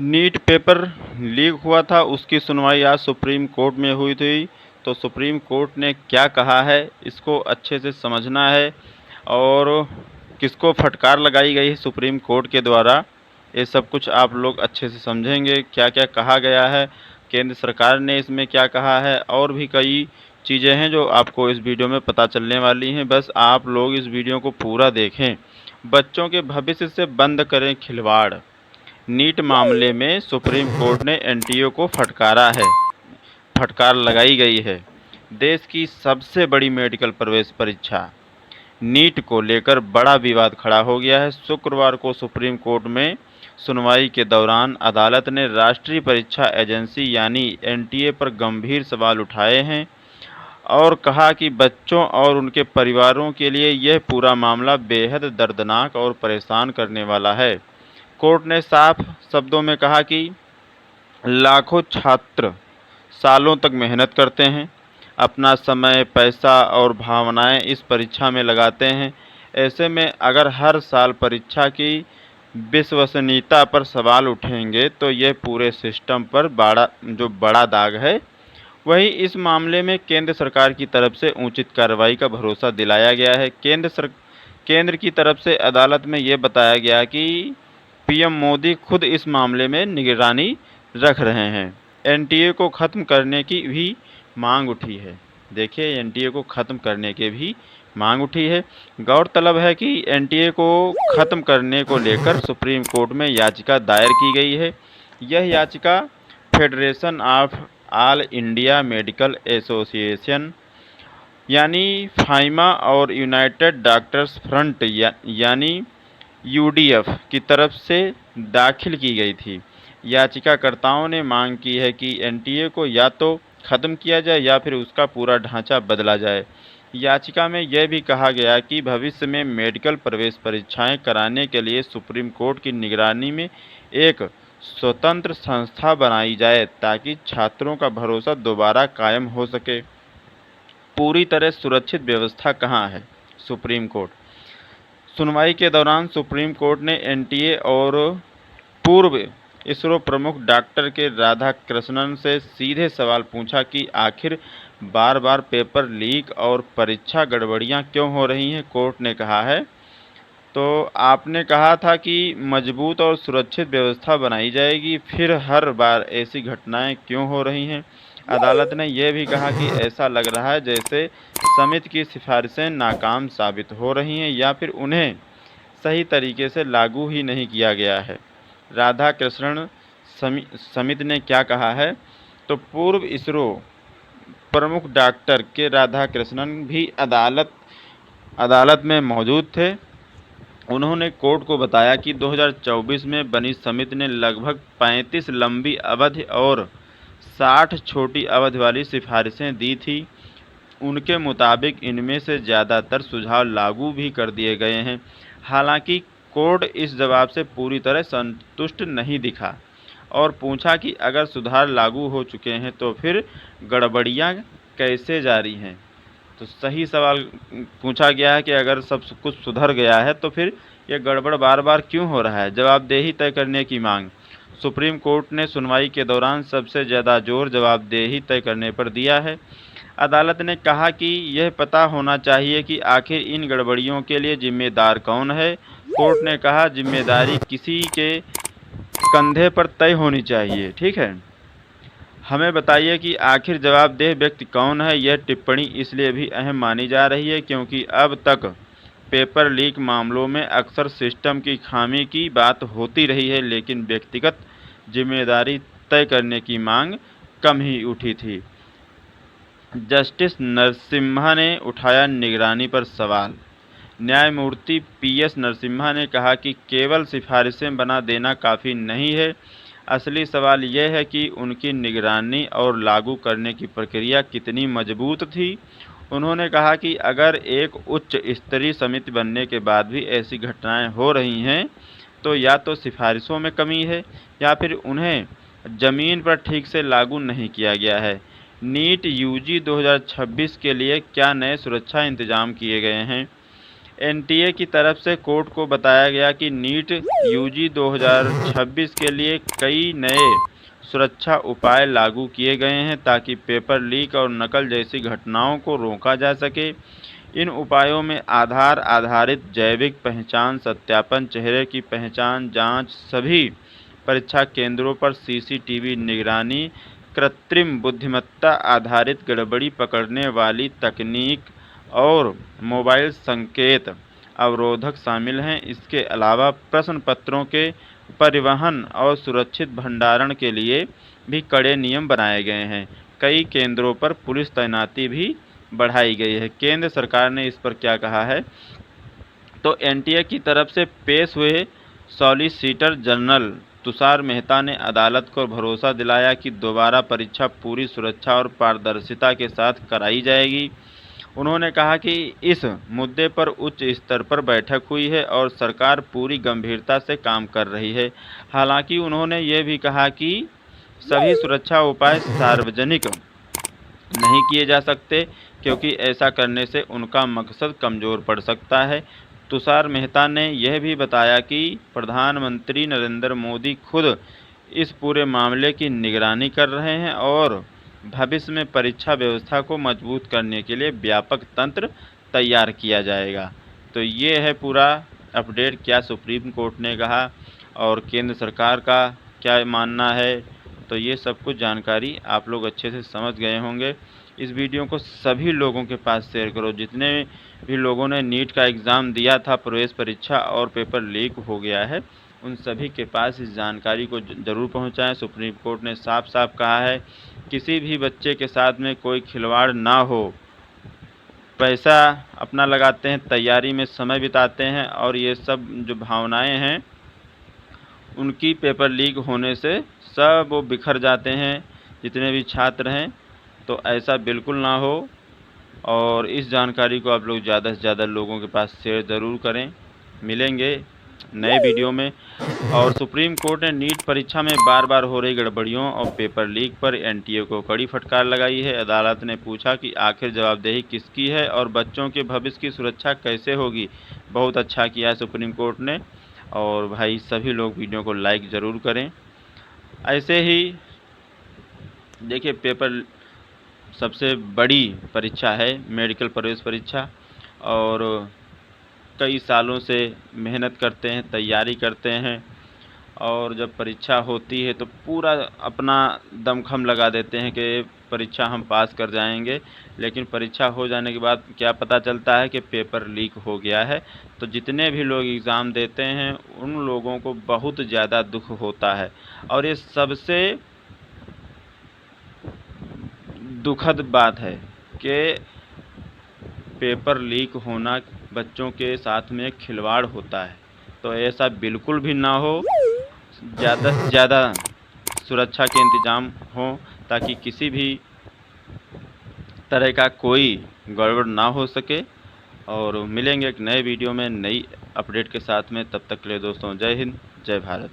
NEET paper leak हुआ था, उसकी सुनवाई आज सुप्रीम कोर्ट में हुई थी। तो सुप्रीम कोर्ट ने क्या कहा है, इसको अच्छे से समझना है और किसको फटकार लगाई गई है सुप्रीम कोर्ट के द्वारा, ये सब कुछ आप लोग अच्छे से समझेंगे। क्या क्या कहा गया है, केंद्र सरकार ने इसमें क्या कहा है, और भी कई चीज़ें हैं जो आपको इस वीडियो में पता चलने वाली हैं। बस आप लोग इस वीडियो को पूरा देखें। बच्चों के भविष्य से बंद करें खिलवाड़। नीट मामले में सुप्रीम कोर्ट ने एनटीए को फटकार लगाई गई है। देश की सबसे बड़ी मेडिकल प्रवेश परीक्षा नीट को लेकर बड़ा विवाद खड़ा हो गया है। शुक्रवार को सुप्रीम कोर्ट में सुनवाई के दौरान अदालत ने राष्ट्रीय परीक्षा एजेंसी यानी एनटीए पर गंभीर सवाल उठाए हैं और कहा कि बच्चों और उनके परिवारों के लिए यह पूरा मामला बेहद दर्दनाक और परेशान करने वाला है। कोर्ट ने साफ शब्दों में कहा कि लाखों छात्र सालों तक मेहनत करते हैं, अपना समय, पैसा और भावनाएं इस परीक्षा में लगाते हैं। ऐसे में अगर हर साल परीक्षा की विश्वसनीयता पर सवाल उठेंगे तो यह पूरे सिस्टम पर बड़ा दाग है। वहीं इस मामले में केंद्र सरकार की तरफ से उचित कार्रवाई का भरोसा दिलाया गया है। केंद्र की तरफ से अदालत में ये बताया गया कि पीएम मोदी खुद इस मामले में निगरानी रख रहे हैं। एनटीए को ख़त्म करने की भी मांग उठी है। देखिए, एनटीए को ख़त्म करने की भी मांग उठी है। गौरतलब है कि एनटीए को ख़त्म करने को लेकर सुप्रीम कोर्ट में याचिका दायर की गई है। यह याचिका federation of all India medical association यानी फाइमा और यूनाइटेड डॉक्टर्स फ्रंट यानी यूडीएफ की तरफ से दाखिल की गई थी। याचिकाकर्ताओं ने मांग की है कि एनटीए को या तो ख़त्म किया जाए या फिर उसका पूरा ढांचा बदला जाए। याचिका में यह भी कहा गया कि भविष्य में मेडिकल प्रवेश परीक्षाएं कराने के लिए सुप्रीम कोर्ट की निगरानी में एक स्वतंत्र संस्था बनाई जाए ताकि छात्रों का भरोसा दोबारा कायम हो सके। पूरी तरह सुरक्षित व्यवस्था कहाँ है? Supreme court. सुनवाई के दौरान सुप्रीम कोर्ट ने एनटीए और पूर्व इसरो प्रमुख डॉक्टर के राधाकृष्णन से सीधे सवाल पूछा कि आखिर बार बार पेपर लीक और परीक्षा गड़बड़ियां क्यों हो रही हैं। कोर्ट ने कहा है, तो आपने कहा था कि मजबूत और सुरक्षित व्यवस्था बनाई जाएगी, फिर हर बार ऐसी घटनाएं क्यों हो रही हैं। अदालत ने यह भी कहा कि ऐसा लग रहा है जैसे समिति की सिफारिशें नाकाम साबित हो रही हैं या फिर उन्हें सही तरीके से लागू ही नहीं किया गया है। राधाकृष्णन समिति ने क्या कहा है, तो पूर्व इसरो प्रमुख डॉक्टर के राधाकृष्णन भी अदालत में मौजूद थे। उन्होंने कोर्ट को बताया कि 2024 में बनी समिति ने लगभग 35 लंबी अवधि और 60 छोटी अवधि वाली सिफारिशें दी थी। उनके मुताबिक इनमें से ज़्यादातर सुझाव लागू भी कर दिए गए हैं। हालांकि कोर्ट इस जवाब से पूरी तरह संतुष्ट नहीं दिखा और पूछा कि अगर सुधार लागू हो चुके हैं तो फिर गड़बड़ियां कैसे जारी हैं। तो सही सवाल पूछा गया है कि अगर सब कुछ सुधर गया है तो फिर ये गड़बड़ बार बार क्यों हो रहा है। जवाबदेही तय करने की मांग। सुप्रीम कोर्ट ने सुनवाई के दौरान सबसे ज़्यादा जोर जवाबदेही तय करने पर दिया है। अदालत ने कहा कि यह पता होना चाहिए कि आखिर इन गड़बड़ियों के लिए जिम्मेदार कौन है। कोर्ट ने कहा, जिम्मेदारी किसी के कंधे पर तय होनी चाहिए। ठीक है, हमें बताइए कि आखिर जवाबदेह व्यक्ति कौन है। यह टिप्पणी इसलिए भी अहम मानी जा रही है क्योंकि अब तक पेपर लीक मामलों में अक्सर सिस्टम की खामी की बात होती रही है, लेकिन व्यक्तिगत जिम्मेदारी तय करने की मांग कम ही उठी थी। जस्टिस नरसिम्हा ने उठाया निगरानी पर सवाल। न्यायमूर्ति पीएस नरसिम्हा ने कहा कि केवल सिफारिशें बना देना काफ़ी नहीं है। असली सवाल यह है कि उनकी निगरानी और लागू करने की प्रक्रिया कितनी मजबूत थी। उन्होंने कहा कि अगर एक उच्च स्तरीय समिति बनने के बाद भी ऐसी घटनाएं हो रही हैं तो या तो सिफारिशों में कमी है या फिर उन्हें ज़मीन पर ठीक से लागू नहीं किया गया है। नीट यूजी 2026 के लिए क्या नए सुरक्षा इंतजाम किए गए हैं? एनटीए की तरफ से कोर्ट को बताया गया कि नीट यूजी 2026 के लिए कई नए सुरक्षा उपाय लागू किए गए हैं ताकि पेपर लीक और नकल जैसी घटनाओं को रोका जा सके। इन उपायों में आधार आधारित जैविक पहचान सत्यापन, चेहरे की पहचान जांच, सभी परीक्षा केंद्रों पर सीसीटीवी निगरानी, कृत्रिम बुद्धिमत्ता आधारित गड़बड़ी पकड़ने वाली तकनीक और मोबाइल संकेत अवरोधक शामिल हैं। इसके अलावा प्रश्न पत्रों के परिवहन और सुरक्षित भंडारण के लिए भी कड़े नियम बनाए गए हैं। कई केंद्रों पर पुलिस तैनाती भी बढ़ाई गई है। केंद्र सरकार ने इस पर क्या कहा है, तो एनटीए की तरफ से पेश हुए सॉलिसिटर जनरल तुषार मेहता ने अदालत को भरोसा दिलाया कि दोबारा परीक्षा पूरी सुरक्षा और पारदर्शिता के साथ कराई जाएगी। उन्होंने कहा कि इस मुद्दे पर उच्च स्तर पर बैठक हुई है और सरकार पूरी गंभीरता से काम कर रही है। हालांकि उन्होंने ये भी कहा कि सभी सुरक्षा उपाय सार्वजनिक नहीं किए जा सकते क्योंकि ऐसा करने से उनका मकसद कमज़ोर पड़ सकता है। तुषार मेहता ने यह भी बताया कि प्रधानमंत्री नरेंद्र मोदी खुद इस पूरे मामले की निगरानी कर रहे हैं और भविष्य में परीक्षा व्यवस्था को मजबूत करने के लिए व्यापक तंत्र तैयार किया जाएगा। तो ये है पूरा अपडेट, क्या सुप्रीम कोर्ट ने कहा और केंद्र सरकार का क्या मानना है। तो ये सब कुछ जानकारी आप लोग अच्छे से समझ गए होंगे। इस वीडियो को सभी लोगों के पास शेयर करो। जितने भी लोगों ने नीट का एग्ज़ाम दिया था, प्रवेश परीक्षा और पेपर लीक हो गया है, उन सभी के पास इस जानकारी को ज़रूर पहुंचाएं। सुप्रीम कोर्ट ने साफ साफ कहा है किसी भी बच्चे के साथ में कोई खिलवाड़ ना हो। पैसा अपना लगाते हैं, तैयारी में समय बिताते हैं और ये सब जो भावनाएं हैं उनकी पेपर लीक होने से सब वो बिखर जाते हैं, जितने भी छात्र हैं। तो ऐसा बिल्कुल ना हो और इस जानकारी को आप लोग ज़्यादा से ज़्यादा लोगों के पास शेयर ज़रूर करें। मिलेंगे नए वीडियो में। और सुप्रीम कोर्ट ने नीट परीक्षा में बार बार हो रही गड़बड़ियों और पेपर लीक पर एनटीए को कड़ी फटकार लगाई है। अदालत ने पूछा कि आखिर जवाबदेही किसकी है और बच्चों के भविष्य की सुरक्षा कैसे होगी। बहुत अच्छा किया सुप्रीम कोर्ट ने। और भाई सभी लोग वीडियो को लाइक ज़रूर करें। ऐसे ही देखिए, पेपर सबसे बड़ी परीक्षा है मेडिकल प्रवेश परीक्षा और कई सालों से मेहनत करते हैं, तैयारी करते हैं और जब परीक्षा होती है तो पूरा अपना दमखम लगा देते हैं कि परीक्षा हम पास कर जाएंगे। लेकिन परीक्षा हो जाने के बाद क्या पता चलता है कि पेपर लीक हो गया है। तो जितने भी लोग एग्ज़ाम देते हैं उन लोगों को बहुत ज़्यादा दुख होता है और ये सबसे दुखद बात है कि पेपर लीक होना बच्चों के साथ में खिलवाड़ होता है। तो ऐसा बिल्कुल भी ना हो। ज़्यादा से ज़्यादा सुरक्षा के इंतज़ाम हों ताकि किसी भी तरह का कोई गड़बड़ ना हो सके। और मिलेंगे एक नए वीडियो में नई अपडेट के साथ में। तब तक के लिए दोस्तों, जय हिंद, जय भारत।